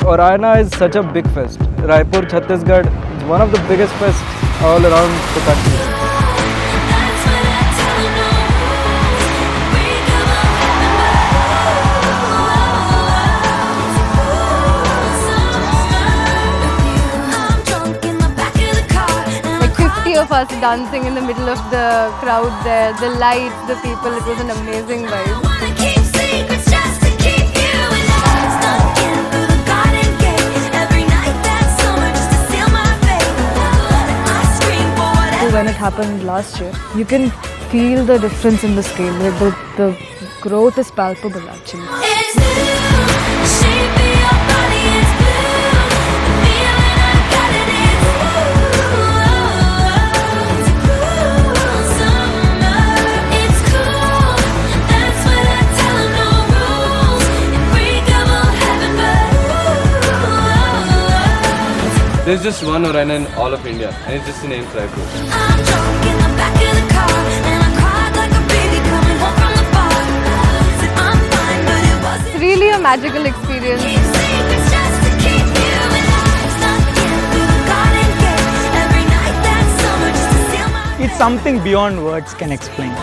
Oraina is such a big fest. Raipur, Chhattisgarh is one of the biggest fests all around the country. Like 50 of us dancing in the middle of the crowd there, the lights, the people, it was an amazing vibe. When it happened last year, you can feel the difference in the scale. Like the growth is palpable actually. There's just one Oraina in all of India, and it's just the name Raipur. It's really a magical experience. It's something beyond words can explain.